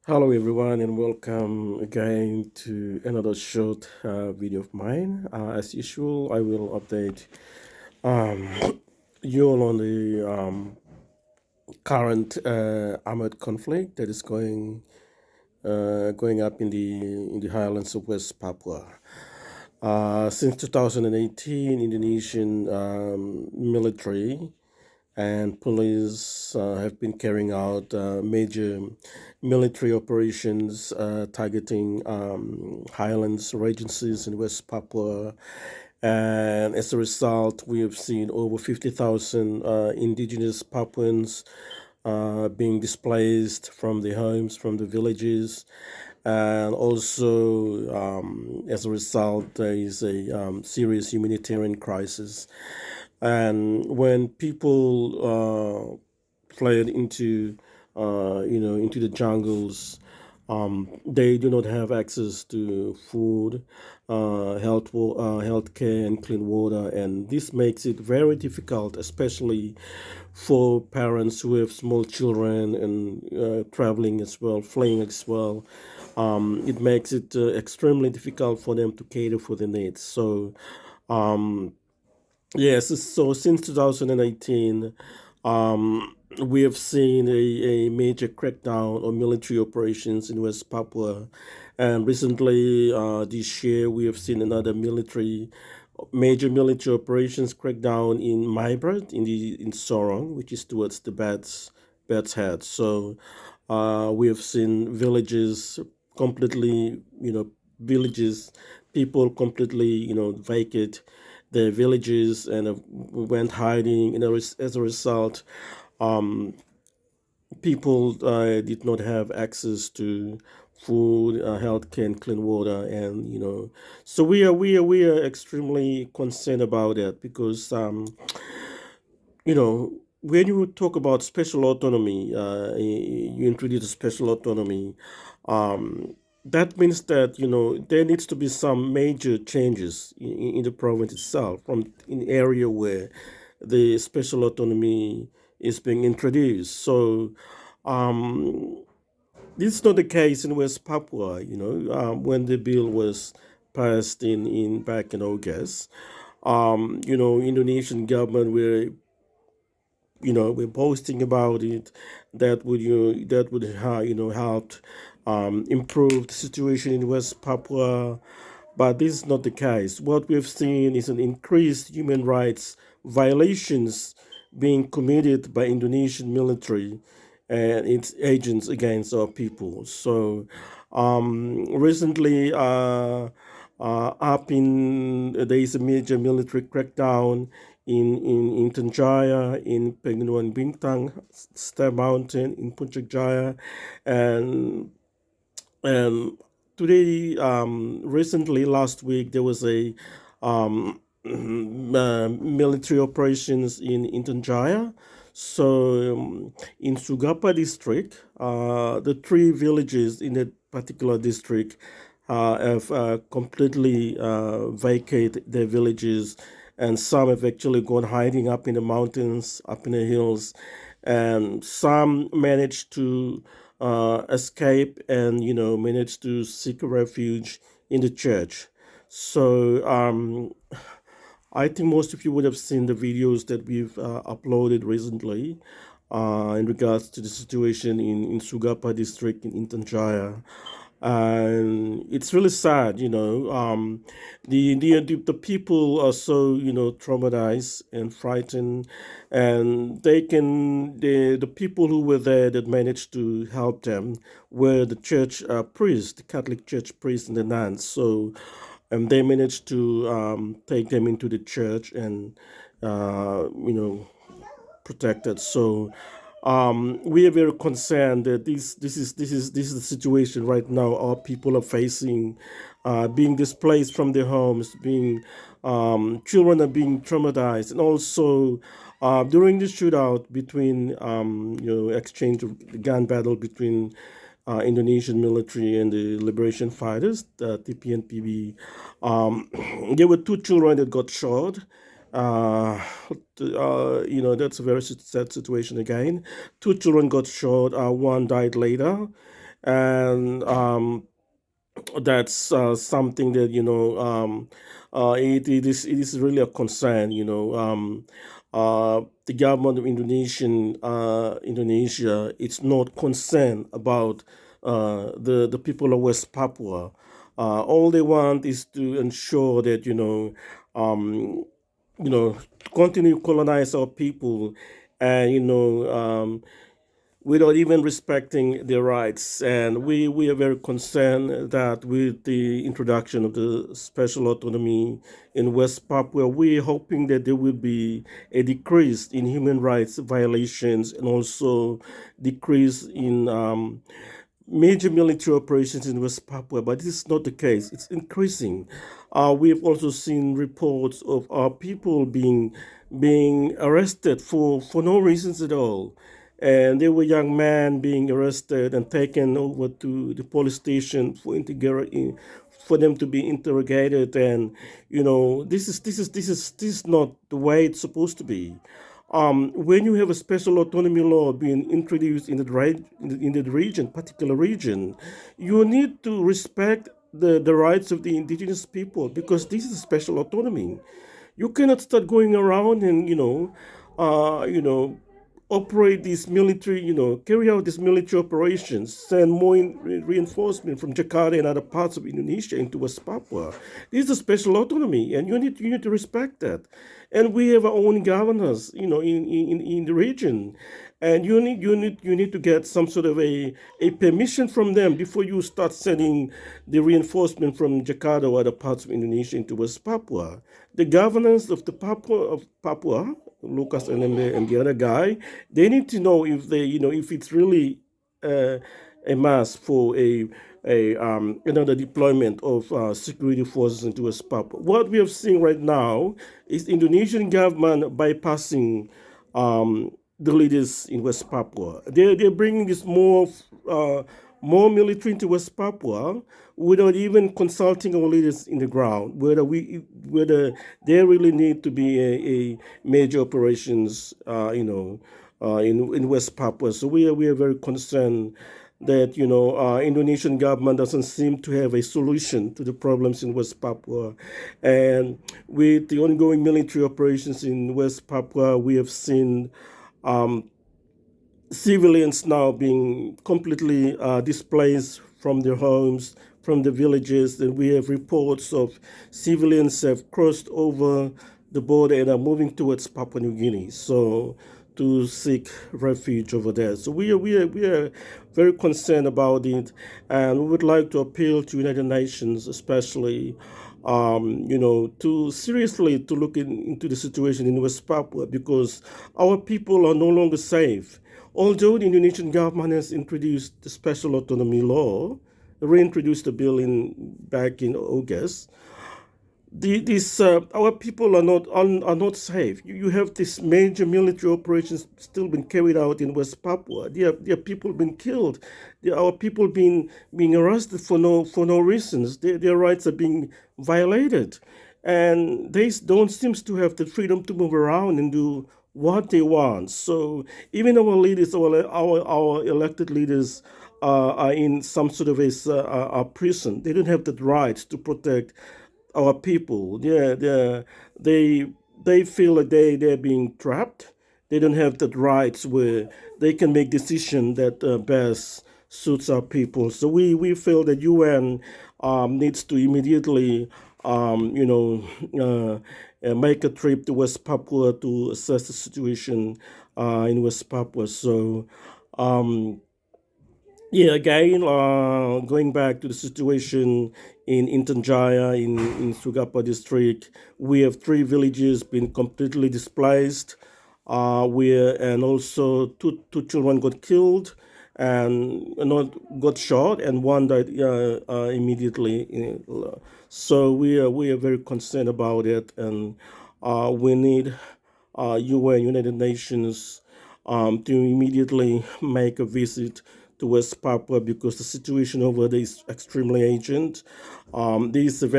Hello everyone and welcome again to another short video of mine. As usual, I will update you all on the current armed conflict that is going up in the highlands of West Papua. Since 2018, Indonesian military and police have been carrying out major military operations targeting highlands regencies in West Papua. And as a result, we have seen over 50,000 indigenous Papuans being displaced from their homes, from the villages. And also, as a result, there is a serious humanitarian crisis. And when people fled into the jungles, they do not have access to food, health care, and clean water, and this makes it very difficult, especially for parents who have small children and traveling as well, fleeing as well. It makes it extremely difficult for them to cater for their needs. So, um, yes, so since 2018, we have seen a major crackdown on military operations in West Papua. And recently, this year, we have seen another major military operations crackdown in Maibrat, in Sorong, which is towards the Bats Head. So we have seen villages completely, villages, people completely, vacate their villages and went hiding. As a result, um, people did not have access to food, healthcare, and clean water, and so we are extremely concerned about that because when you talk about special autonomy, you introduce a special autonomy. That means that there needs to be some major changes in the province itself, from an area where the special autonomy is being introduced. So um, this is not the case in West Papua. When the bill was passed in back in August, Indonesian government were we're boasting about it, that would help improve the situation in West Papua, but this is not the case. What we've seen is an increased human rights violations being committed by Indonesian military and its agents against our people. So recently, up in there is a major military crackdown in Tanjaya, in Penguin Bintang, Star Mountain, in Puncak Jaya, and and today, recently, last week, there was a military operations in Tanjaya. So, in Sugapa district, the three villages in that particular district have completely vacated their villages, and some have actually gone hiding up in the mountains, up in the hills, and some managed to escape and managed to seek refuge in the church. So I think most of you would have seen the videos that we've uploaded recently in regards to the situation in Sugapa district in Tanjaya. And it's really sad, the people are so traumatized and frightened, and the people who were there that managed to help them were the church priests, the Catholic church priests and the nuns. So they managed to take them into the church and uh, you know protected. So we are very concerned that this is the situation right now. Our people are facing being displaced from their homes, being children are being traumatized, and also during the shootout between exchange of the gun battle between Indonesian military and the liberation fighters, the TP and PB. There were two children that got shot. Uh, that's a very sad situation again. Two children got shot. One died later, and that's something that it is really a concern. The government of Indonesia, it's not concerned about the people of West Papua. All they want is to ensure that um, continue colonize our people, and without even respecting their rights. And we are very concerned that with the introduction of the special autonomy in West Papua, we're hoping that there will be a decrease in human rights violations, and also decrease in major military operations in West Papua, but this is not the case. It's increasing. We've also seen reports of our people being arrested for no reasons at all. And there were young men being arrested and taken over to the police station for them to be interrogated. And this is not the way it's supposed to be. When you have a special autonomy law being introduced in the region, particular region, you need to respect the rights of the indigenous people, because this is a special autonomy. You cannot start going around and uh, you know, operate these military, carry out these military operations, send more reinforcement from Jakarta and other parts of Indonesia into West Papua. This is a special autonomy, and you need to respect that. And we have our own governors, in the region, and you need to get some sort of a permission from them before you start sending the reinforcement from Jakarta or other parts of Indonesia into West Papua. The governors of the Papua, Lucas and the other guy, they need to know if if it's really uh, a mass for a another deployment of security forces into West Papua. What we have seen right now is Indonesian government bypassing the leaders in West Papua. They're bringing this more military into West Papua without even consulting our leaders in the ground, whether there really need to be a major operations, in West Papua. So we are very concerned that Indonesian government doesn't seem to have a solution to the problems in West Papua, and with the ongoing military operations in West Papua, we have seen civilians now being completely displaced from their homes, from the villages, and we have reports of civilians have crossed over the border and are moving towards Papua New Guinea. So to seek refuge over there. So we are very concerned about it, and we would like to appeal to United Nations, especially to seriously to look into the situation in West Papua, because our people are no longer safe. Although the Indonesian government has introduced the special autonomy law, reintroduced the bill in back in August, these our people are not safe. You have this major military operations still being carried out in West Papua. There are people being killed. Our people being arrested for no reasons. Their rights are being violated, and they don't seem to have the freedom to move around and do what they want. So even our leaders, our elected leaders, are in some sort of a prison. They don't have the right to protect our people. They they feel like they're being trapped. They don't have that rights where they can make decision that best suits our people. So we feel that UN needs to immediately make a trip to West Papua to assess the situation in West Papua. So um, yeah, again, going back to the situation in Intan Jaya in Sugapa district, we have three villages been completely displaced. And also two children got killed, and not got shot, and one died immediately. So we are very concerned about it, and we need UN, United Nations, to immediately make a visit to West Papua, because the situation over there is extremely urgent. There is a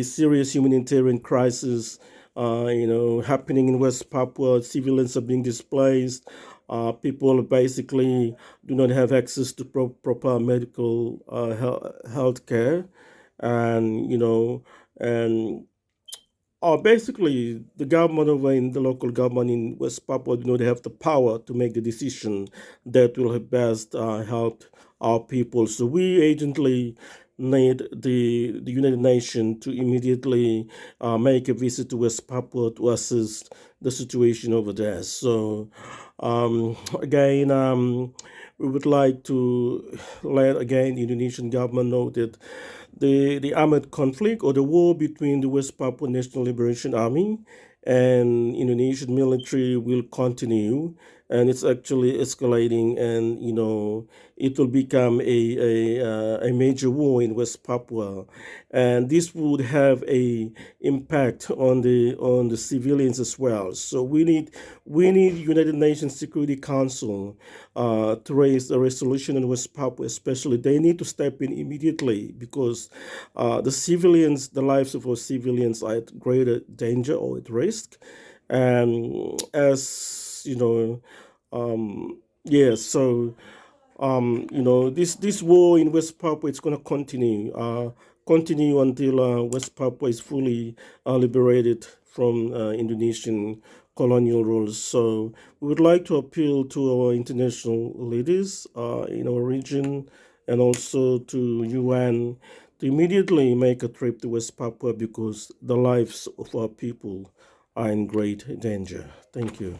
serious humanitarian crisis, happening in West Papua. Civilians are being displaced. People basically do not have access to proper medical health care, and and basically, the government in the local government in West Papua do not have the power to make the decision that will have best help our people. So we urgently need the United Nations to immediately make a visit to West Papua to assess the situation over there. So again, we would like to let again the Indonesian government know that the armed conflict or the war between the West Papua National Liberation Army and Indonesian military will continue, and it's actually escalating, and it will become a major war in West Papua, and this would have a impact on the civilians as well. So we need United Nations Security Council to raise a resolution in West Papua, especially. They need to step in immediately because the lives of our civilians are at greater danger or at risk. And as you know, yeah, so this war in West Papua is going to continue until West Papua is fully liberated from Indonesian colonial rules. So we would like to appeal to our international leaders in our region and also to UN to immediately make a trip to West Papua because the lives of our people are in great danger. Thank you.